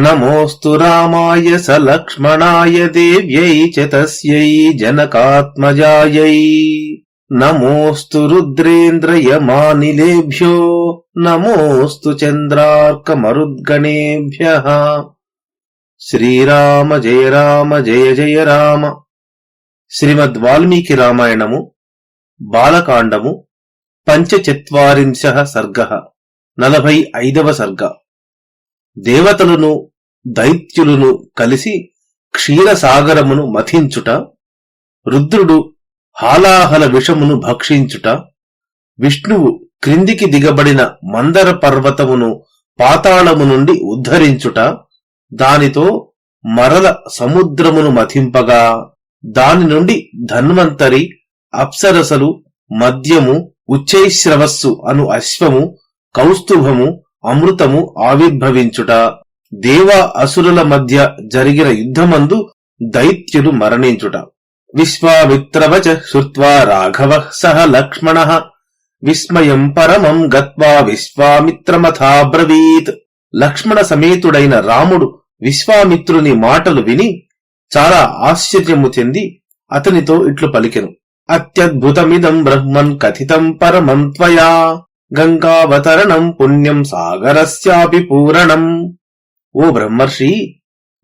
నమోస్తు రామాయ స లక్ష్మణాయ దేవ్యై చ తస్యై జనకాత్మజాయై. నమోస్తు రుద్రేంద్రయమానిలేభ్యో నమోస్తు చంద్రార్కమరుద్గణేభ్యః. శ్రీరామ జయ రామ జయ జయ రామ. శ్రీమద్ వాల్మీకి రామాయణము బాలకాండము పంచచత్వారింశః సర్గః 45వ సర్గ. దేవతలను దైత్యులను కలిసి క్షీరసాగరమును మథించుట, రుద్రుడు హాలాహల విషమును భక్షించుట, విష్ణువు క్రిందికి దిగబడిన మందర పర్వతమును పాతాళము నుండి ఉద్ధరించుట, దానితో మరల సముద్రమును మథింపగా దాని నుండి ధన్వంతరి, అప్సరసలు, మద్యము, ఉచ్చైశ్రవస్సు అను అశ్వము, కౌస్తుభము, అమృతము ఆవిర్భవించుట, దేవ అసురుల మధ్య జరిగిన యుద్ధమందు దైత్యులు మరణించుట. విశ్వామిత్రవచ శ్రుత్వా రాఘవః సహ లక్ష్మణః విస్మయం పరమం గత్వా విశ్వామిత్రమథాబ్రవీత్. లక్ష్మణ సమేతుడైన రాముడు విశ్వామిత్రుని మాటలు విని చాలా ఆశ్చర్యము చెంది అతనితో ఇట్లు పలికెను. అత్యద్భుతమిదం బ్రహ్మన్ కథితం పరమం త్వయా గంగావతరణం పుణ్యం సాగరస్యాపి పూరణం. ఓ బ్రహ్మర్షి,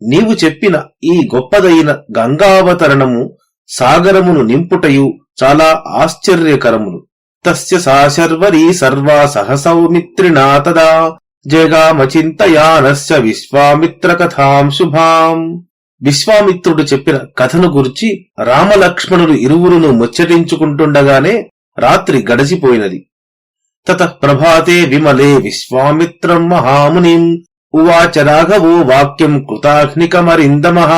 నీవు చెప్పిన ఈ గొప్పదైన గంగావతరణము సాగరమును నింపుటయు చాలా ఆశ్చర్యకరములు. తస్య సా శర్వరీ సర్వా సహసౌమిత్రిణా తదా జగామచింతయానస్య విశ్వామిత్ర కథాం శుభాం. విశ్వామిత్రుడు చెప్పిన కథను గురించి రామలక్ష్మణులు ఇరువురును ముచ్చటించుకుంటుండగానే రాత్రి గడిచిపోయినది. తతః ప్రభాతే విమలే విశ్వామిత్రం మహామునిం ఉవాచ రాఘవో వాక్యం కృతాగ్నికమరిందమః.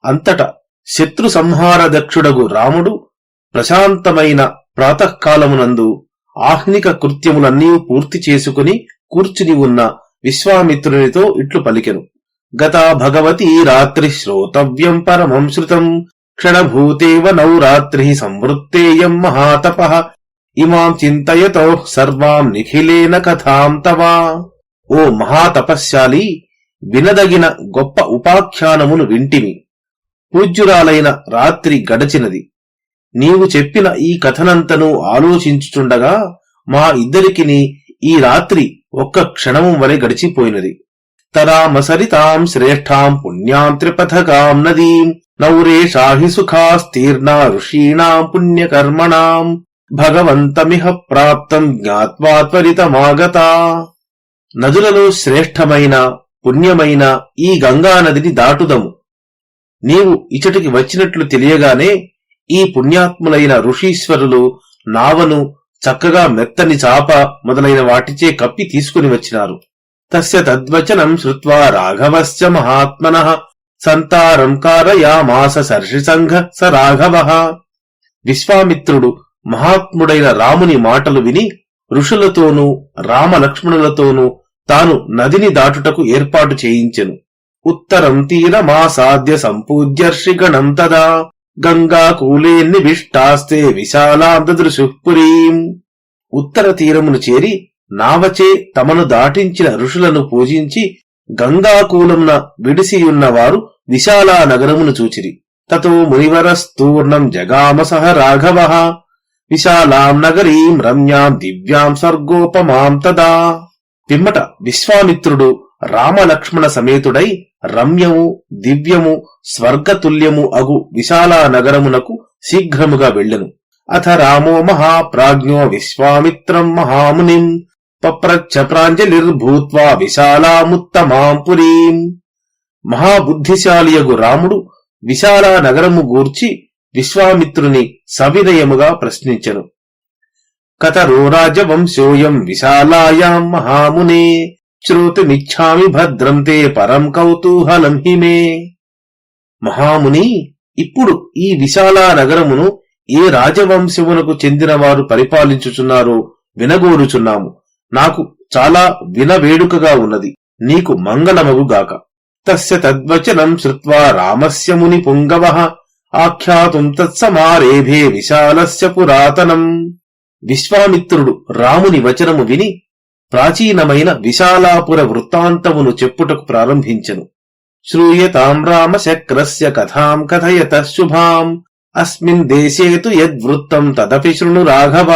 అంతట శత్రు సంహార దక్షుడగు రాముడు ప్రశాంతమైన ప్రాతఃకాలమునందు ఆహ్నిక కృత్యములన్నీ పూర్తి చేసుకుని కూర్చుని ఉన్న విశ్వామిత్రునితో ఇట్లు పలికెను. గతా భగవతీ రాత్రి శ్రోతవ్యం పరమం శృతం క్షణభూతేవ నౌరాత్రి సంవృత్తేయం మహాతపః ఇమాం చింతయతో సర్వాం నిఖిలేన కథాం తవా. ఓ మహాతపశ్శాలి, వినదగిన గొప్ప ఉపాఖ్యానమును వింటిమి. పూజ్యురాలైన రాత్రి గడచినది. నీవు చెప్పిన ఈ కథనంతను ఆలోచించుచుండగా మా ఇద్దరికిని ఈ రాత్రి ఒక్క క్షణము వలె గడిచిపోయినది. తరామసరితాం శ్రేష్ఠాం పుణ్యాం త్రిపథకాం నదీం నౌరేషాహి సుఖాస్తీర్ణా ఋషీణాం పుణ్యకర్మణాం భగవంతమిహ ప్రాప్తం జ్ఞాత్వా త్వరితమాగతా. నదులలో శ్రేష్టమైన పుణ్యమైన ఈ గంగానదిని దాటుదము. నీవు ఇచటికి వచ్చినట్లు తెలియగానే ఈ పుణ్యాత్ములైన ఋషీశ్వరులు నావను చక్కగా మెత్తని చాప మొదలైన వాటిచే కప్పి తీసుకుని వచ్చినారు. తస్య తద్వచనం శ్రుత్వా రాఘవస్య మహాత్మనః సంతారం కారయామాస సర్షిసంఘ స రాఘవః. విశ్వామిత్రుడు మహాత్ముడైన రాముని మాటలు విని ఋషులతోనూ రామలక్ష్మణులతోనూ తాను నదిని దాటుటకు ఏర్పాటు చేయించెను. ఉత్తరం తీరమాసాద్య సంపూజ్యర్షిగణం తదా గంగాకూలే నివిష్టాస్తే విశాలాం దదృశుః పురీం. ఉత్తర తీరమును చేరి నావచే తమను దాటించిన ఋషులను పూజించి గంగాకూలమున విడిసియున్నవారు విశాలా నగరమును చూచిరి. తతో మునివరస్తూర్ణం జగామ సహ రాఘవః విశాలాం నగరీం రమ్యాం దివ్యాం స్వర్గోపమాం తదా. పిమ్మట విశ్వామిత్రుడు రామలక్ష్మణ సమేతుడై రమ్యము, దివ్యము, స్వర్గతుల్యము అగు విశాలా నగరమునకు శీఘ్రముగా వెళ్ళెను. అథ రామో మహాప్రాజ్ఞో విశ్వామిత్రం మహామునిం పప్రచ్ఛ ప్రాంజలిర్భూత్వా విశాలాముత్తమాం పురీం. మహాబుద్ధిశాలియగు రాముడు విశాలా నగరము గూర్చి విశ్వామిత్రుని సవినయముగా ప్రశ్నించెను. కతరో రాజవంశోయం విశాలాయాం మహామునే శ్రోతుమిచ్ఛామి భద్రం తే పరం కౌతూహలం హిమే. మహాముని, ఇప్పుడు ఈ విశాలా నగరమును ఏ రాజవంశమునకు చెందిన వారు పరిపాలించుచున్నారో వినగోరుచున్నాము. నాకు చాలా వినవేడుకగా ఉన్నది. నీకు మంగళమగుగాక. తస్య తద్వచనం శ్రుత్వా రామస్య ముని పుంగవః ఆఖ్యాతుం తత్సమారేభే విశాలస్య పురాతనం. విశ్వామిత్రుడు రాముని వచనము విని ప్రాచీనమైన విశాలాపుర వృత్తాంతమును చెప్పుటకు ప్రారంభించెను. శ్రూయతాం రామశక్రస్య కథాం కథయతః శుభాం అస్మిన్ దేశే తు యద్వృత్తం తదపి శృణు రాఘవ.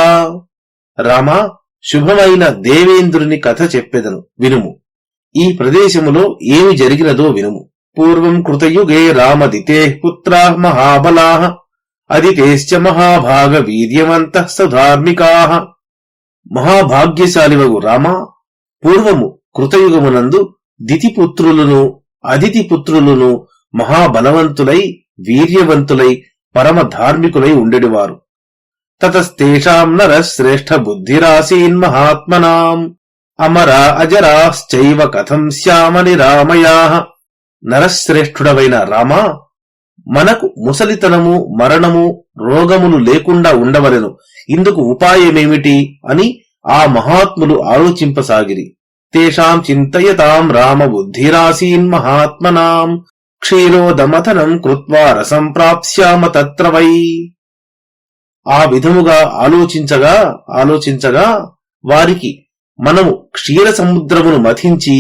రామా, శుభమైన దేవేంద్రుని కథ చెప్పెదను వినుము. ఈ ప్రదేశములో ఏమి జరిగినదో వినుము. పూర్వం కృతయుగే రామదితేః పుత్రాః మహాబలాః అదితేశ్చ మహాభాగ వీర్యవంతః సుధార్మికాః. మహాభాగ్యశాలివగు రామా, పూర్వము కృతయుగమునందు దితిపుత్రులను అదితిపుత్రులను మహాబలవంతులై వీర్యవంతులై పరమ ధార్మికులై ఉండెడివారు. తతస్తేషాం నరశ్రేష్ఠ బుద్ధిరాసీన్మహాత్మనాం అమరా అజరాశ్చైవ కథం శ్యామని రామయాః. నరశ్రేష్ఠుడవైన రామా, మనకు ముసలితనము మరణము రోగములు లేకుండా ఉండవలెను, ఇందుకు ఉపాయమేమిటి అని ఆ మహాత్ములు ఆలోచింపసాగిరి. తేషాం చింతయతాం రామ బుద్ధిరాసీన్మహాత్మనాం క్షీరోదమథనం కృత్వా రసం ప్రాప్స్యామ తత్ర వై. ఆ విధముగా ఆలోచించగా వారికి మనము క్షీర సముద్రమును మథించి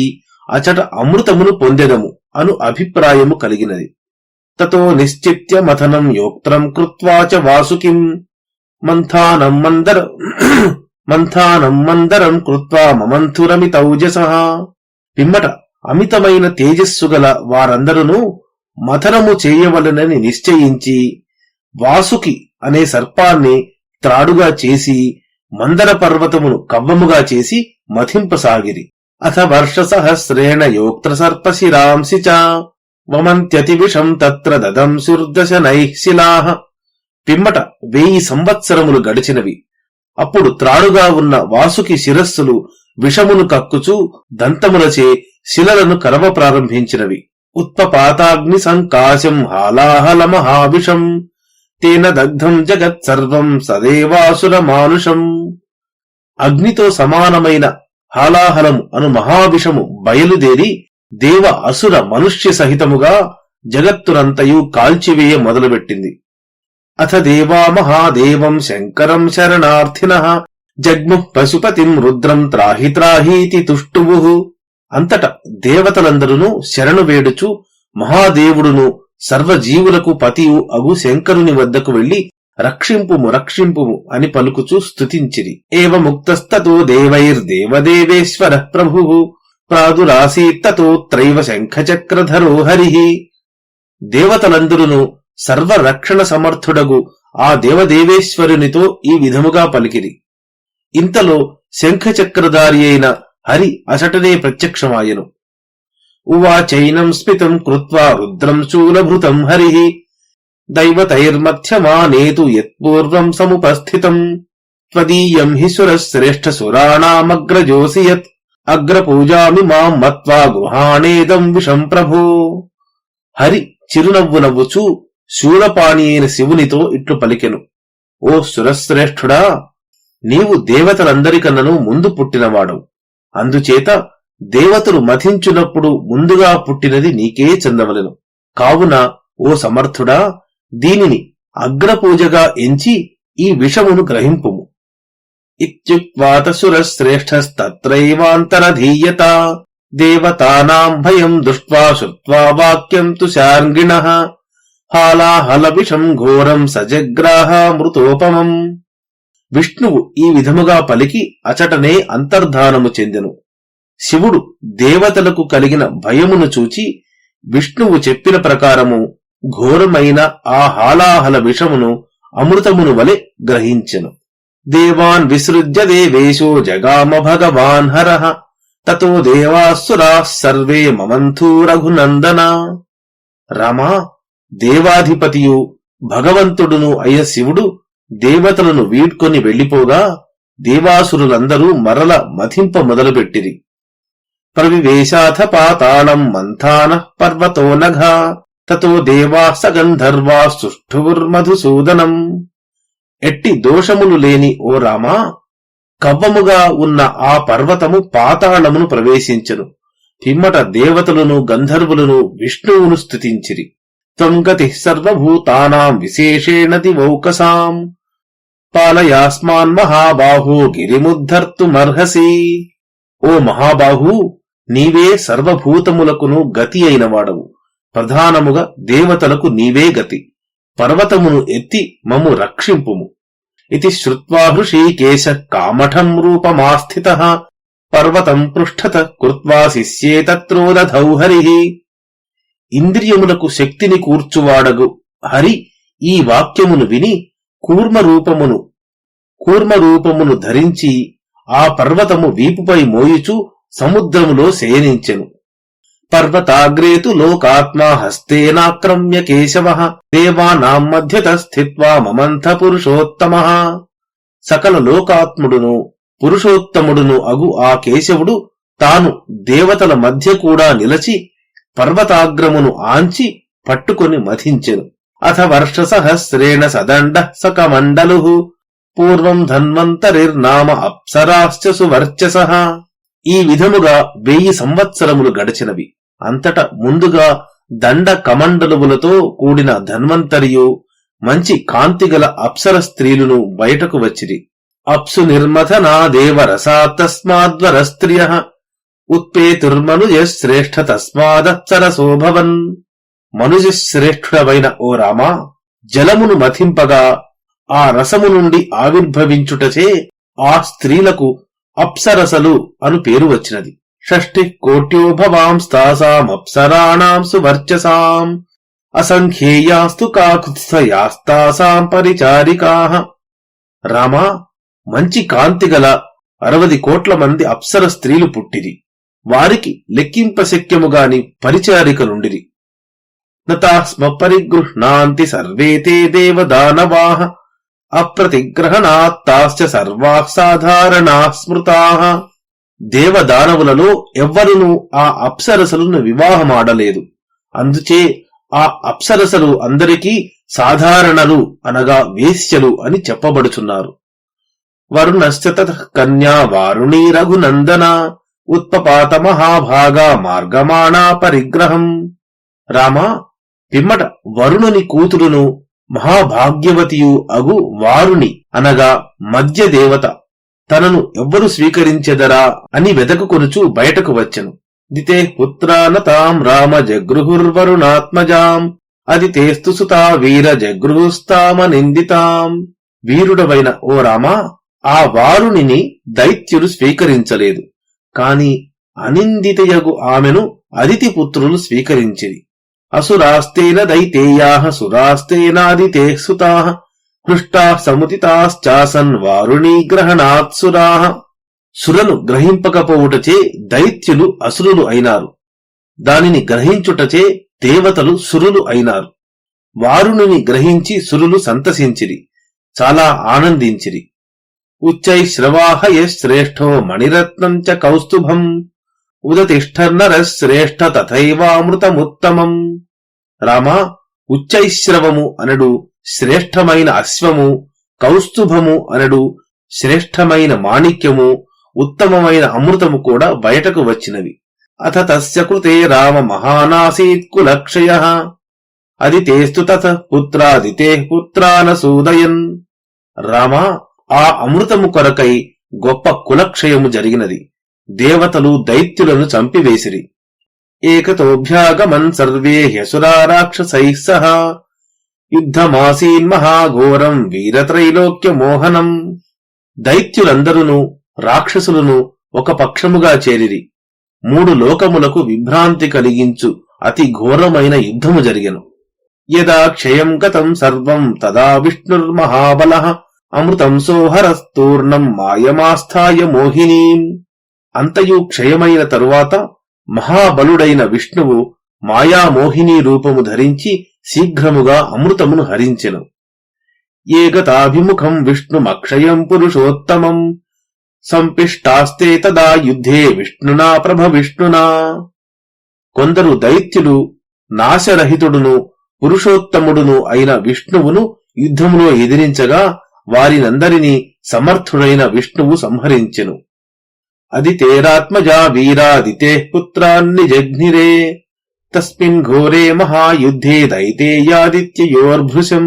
అచట అమృతమును పొందెదము అను అభిప్రాయము కలిగినది. తతో నిశ్చిత్య మథనం యోక్త్రం కృత్వా చ వాసుకిం మంథానం మందరం కృత్వా మమంథురమితౌజసః. పిమ్మట అమితమైన తేజస్సు గల వారందరూ మథనము చేయవలనని నిశ్చయించి వాసుకి అనే సర్పాన్ని త్రాడుగా చేసి మందర పర్వతమును కవ్వముగా చేసి మథింపసాగిరి. అథ వర్ష సహస్రేణ యోక్త్ర సర్పశిరాంసి చ వమంత్యతి విషం తత్ర దదంశుర్దశనైః శిలాః. పిమ్మట 1000 సంవత్సరములు గడిచినవి. అప్పుడు త్రాడుగా ఉన్న వాసుకి శిరస్సులు విషమును కక్కుచూ దంతములచే శిలలను కరవ ప్రారంభించినవి. ఉత్పపాతాగ్ని సంకాశం హాలాహల మహావిషం తేన దగ్ధం జగత్ సర్వం సదేవాసుర మానుషం. అగ్నితో సమానమైన హాలాహలము అను మహావిషము బయలుదేరి దేవ అసుర మనుష్య సహితముగా జగత్తునంతయు కాల్చివేయ మొదలుపెట్టింది. అథ దేవా మహాదేవం శంకరం శరణార్థినః జగ్ముః పశుపతిం రుద్రం త్రాహి త్రాహీతి తుష్టువుః. అంతట దేవతలందరూ శరణు వేడుచు మహాదేవుడును సర్వజీవులకు పతియు అగు శంకరుని వద్దకు వెళ్లి రక్షింపుము రక్షింపుము అని పలుకుచూ స్తుతించిరి. ఏవముక్తస్తతో దేవైర్దేవదేవేశ్వరః ప్రభుః ప్రాదురాసీత్తతోత్రైవ శంఖచక్రధరో హరిః. దేవతలందరూ సర్వరక్షణ సమర్థుడగు ఆ దేవదేవేశ్వరునితో ఈ విధముగా పలికిరి. ఇంతలో శంఖచక్రధారి అయిన హరి అసటనే ప్రత్యక్షమాయెను. ఉవాచైనం స్మితం కృత్వా రుద్రం శూలభృతం హరిః దైవతైర్మధ్యమానేతు యత్పూర్వం సముపస్థితం త్వదీయం హి సురశ్రేష్ఠ సురాణామగ్రజోసి యత్ అగ్రపూజామి మాం మత్వా గృహాణేదం విషం ప్రభో. హరి చిరునవ్వు నవ్వుచూ శూలపాణి అయిన శివునితో ఇట్లు పలికెను. ఓ సురశ్రేష్ఠుడా, నీవు దేవతలందరికన్నను ముందు పుట్టినవాడవు. అందుచేత దేవతలు మథించునప్పుడు ముందుగా పుట్టినది నీకే చెందవలెను. కావున ఓ సమర్థుడా, దీనిని అగ్రపూజగా ఎంచి ఈ విషమును గ్రహింపుము. ఇత్యుక్త్వాత సురశ్రేష్ఠస్తత్రైవాంతరధీయత దేవతానాం భయం దృష్ట్వా శ్రుత్వా వాక్యం తుషార్గిణః హాలాహల విషం ఘోరం సజగ్రాహామృతోపమం. విష్ణువు ఈ విధముగా పలికి అచటనే అంతర్ధానము చెందెను. శివుడు దేవతలకు కలిగిన భయమును చూచి విష్ణువు చెప్పిన ప్రకారము ఘోరమైన ఆ హాలాహల విషమును అమృతమును వలె గ్రహించెను. దేవాన్ విసృజ్య దేవేశో జగామ భగవాన్ హరః తతో దేవాసురాః సర్వే మమంథూ రఘునందన. రామా, దేవాధిపతియు భగవంతుడును అయిన శివుడు దేవతలను వీడ్కొని వెళ్లిపోగా దేవాసురులందరూ మరల మథింప మొదలుపెట్టిరి. ప్రవివేశాథ పాతాళం మంథానః పర్వతో నఘా తతో దేవాః సగంధర్వా సుష్ఠువుర్మధుసూదనం. ఎట్టి దోషములు లేని ఓ రామా, కవ్వముగా ఉన్న ఆ పర్వతము పాతాళమును ప్రవేశించెను. పిమ్మట దేవతలను గంధర్వులను విష్ణువును స్తుతించిరి. త్వం గతిః సర్వభూతానాం విశేషేణ దివౌకసాం పాలయాస్మాన్ మహాబాహో గిరిముద్ధర్తుమర్హసి. ఓ మహాబాహు, నీవే సర్వభూతములకును గతి అయినవాడవు. ప్రధానముగా దేవతలకు నీవే గతి. పర్వతమును ఎత్తి మమ్ము రక్షింపుము. ఇది శ్రుత్వా హృషీకేశ కామఠం రూపమాస్థితః పర్వతం పృష్ఠత కృత్వా శిష్యే తత్రోదధౌ హరిః. ఇంద్రియములకు శక్తిని కూర్చువాడగు హరి ఈ వాక్యమును విని కూర్మరూపమును ధరించి ఆ పర్వతము వీపుపై మోయుచు సముద్రములో శయనించెను. పర్వతాగ్రేతు లోకాత్మా హస్తేనాక్రమ్య కేశవః దేవానాం మధ్యత స్థిత్వా మమంథ పురుషోత్తమః. సకల లోకాత్ముడును పురుషోత్తముడును అగు ఆ కేశవుడు తాను దేవతల మధ్య కూడా నిలచి పర్వతాగ్రమును ఆంచి పట్టుకొని మథించెను. అథ వర్ష సహస్రేణ సదండ సకమండలు పూర్వం ధన్వంతరిర్నామ అప్సరాశ్చ సువర్చసః. ఈ విధముగా 1000 సంవత్సరములు గడిచినవి. అంతట ముందుగా దండ కమండలువులతో కూడిన ధన్వంతరియు మంచి కాంతిగల అప్సర స్త్రీలును బయటకు వచ్చిరి. అప్సు నిర్మథనా దేవరసా తస్మాద్వర స్త్రియః ఉత్పేతుర్మనుజ శ్రేష్ఠ తస్మాదప్సరసోభవన్. మనుజ శ్రేష్ఠుడవైన ఓ రామా, జలమును మథింపగా ఆ రసము నుండి ఆవిర్భవించుటచే ఆ స్త్రీలకు అప్సరసలు అను పేరు వచ్చినది. 60 కోట్యో భవాంస్తాసామప్సరాణాం సువర్చసాం అసంఖ్యేయాస్తు కాకుత్స్థయాస్తాసాం పరిచారికాః. రామా, మంచి కాంతిగల 60 కోట్ల మంది అప్సర స్త్రీలు పుట్టిరి. వారికి లెక్కింపశక్యముగాని పరిచారికలుండిరి. నతాస్మ పరిగృహ్ణాంతి సర్వే తే దేవదానవాః అప్రతిగ్రహణాత్తాశ్చ సర్వాః సాధారణాః స్మృతాః. దేవదానవులలో ఎవ్వరునూ ఆ అప్సరసలను వివాహమాడలేదు. అందుచే ఆ అప్సరసలు అందరికీ సాధారణలు అనగా వేశ్యలు అని చెప్పబడుచున్నారు. వరుణశ్చ తతః కన్యా వారుణీ రఘునందన ఉత్పపాత మహాభాగా మార్గమాణా పరిగ్రహం. రామా, పిమ్మట వరుణుని కూతురును మహాభాగ్యవతియు అగు వారుని అనగా మధ్య దేవత తనను ఎవ్వరు స్వీకరించెదరా అని వెదకుకొనుచు బయటకు వచ్చెను. దితే పుత్రానతాం రామ జగృహుర్వరుణాత్మజాం అదితేస్తు సుతా వీర జగృహుస్తామనిందితాం. వీరుడవైన ఓ రామా, ఆ వారునిని దైత్యులు స్వీకరించలేదు. కాని అనిందితయగు ఆమెను అదితి పుత్రులు స్వీకరించిరి. అసురాస్తేన దైతేయాః సురాస్తేనాదితే సుతాః హృష్టాః సముదితాశ్చాసన్ వారుణీ గ్రహణాత్సురాః. సురను గ్రహింపకపోవుటచే దైత్యులు అసురులు అయినారు. దానిని గ్రహించుటచే దేవతలు సురులు అయినారు. వారుణుని గ్రహించి సురులు సంతసించిరి, చాలా ఆనందించిరి. ఉచ్చైశ్రవాహయ శ్రేష్ఠో మణిరత్నం చ కౌస్తుభం ఉదతిష్ఠర్నర శ్రేష్ఠ తథైవామృతముత్తమం. రామా, ఉచ్చైశ్రవము అనడు శ్రేష్టమైన అశ్వము, కౌస్తుభము అనడు శ్రేష్టమైన మాణిక్యము, ఉత్తమమైన అమృతము కూడా బయటకు వచ్చినవి. అథ తస్య కృతే రామ మహానాసీత్ కులక్షయః అదితేస్తు తతః పుత్రాదితే పుత్రానసూదయన్. రామా, ఆ అమృతము కొరకై గొప్ప కులక్షయము జరిగినది. దేవతలు దైత్యులను చంపివేసిరి. ఏకతోభ్యాగమన్ సర్వే హ్యసురా రాక్షసైః సహ యుద్ధమాసీన్ మహాఘోరం వీరత్రైలోక్య మోహనం. దైత్యులందరును రాక్షసులను ఒక పక్షముగా చేరిరి. 3 లోకములకు విభ్రాంతి కలిగించు అతి ఘోరమైన యుద్ధము జరిగెను. యదా క్షయం గతం సర్వం తదా విష్ణుర్మహాబలః అమృతం సోహరస్తూర్ణం మాయమాస్థాయ మోహినీం. అంతయు క్షయమైన తరువాత మహాబలుడైన విష్ణువు మాయామోహిని రూపము ధరించి శీఘ్రముగా అమృతమును హరించెను. ఏగతాభిముఖం విష్ణుమక్షయం పురుషోత్తమం సంపిష్టాస్తే తదా యుద్ధే విష్ణునా ప్రభవిష్ణునా. కొందరు దైత్యులు నాశరహితుడును పురుషోత్తముడును అయిన విష్ణువును యుద్ధములో ఎదిరించగా వారినందరినీ సమర్థుడైన విష్ణువు సంహరించెను. అదితేరాత్మజా వీరాదితే పుత్రాన్ని జఘ్నిరే తస్మిన్ ఘోరే మహాయుద్ధే దైతేయాదిత్యయోర్భృశం.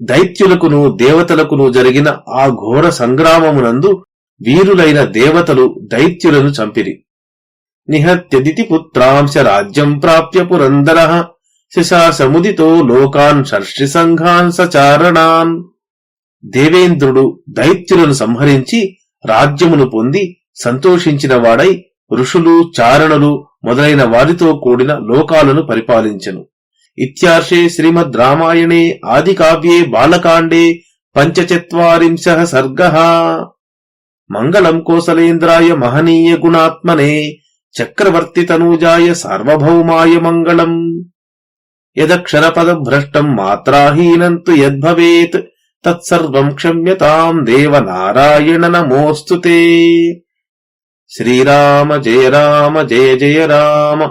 దైత్యులకును దేవతలకును జరిగిన ఆ ఘోర సంగ్రామమునందు వీరులైన దేవతలు దైత్యులను చంపిరి. నిహత్యదితి పుత్రాంశ రాజ్యం ప్రాప్య పురందరః శశాసముదితో లోకాన్ షర్షి సంఘాన్ సచారణాన్. దేవేంద్రుడు దైత్యులను సంహరించి రాజ్యమును పొంది సంతోషించిన వాడై ఋషులు చారణులు మొదలైన వారితో కూడిన లోకాలను పరిపాలించెను. ఇత్యార్షే శ్రీమద్ రామాయణే ఆదికావ్యే బాలకాండే 45 సర్గః. మంగళం కోసలేంద్రాయ మహనీయ గుణాత్మనే చక్రవర్తి తనూజాయ సార్వభౌమాయ మంగళం. యదక్షరపదభ్రష్టం మాత్రాహీనం తు యద్భవేత్ తత్సర్వం క్షమ్యతాం దేవనారాయణ నమోస్తుతే. శ్రీరామ జయ రామ జయ జయ రామ.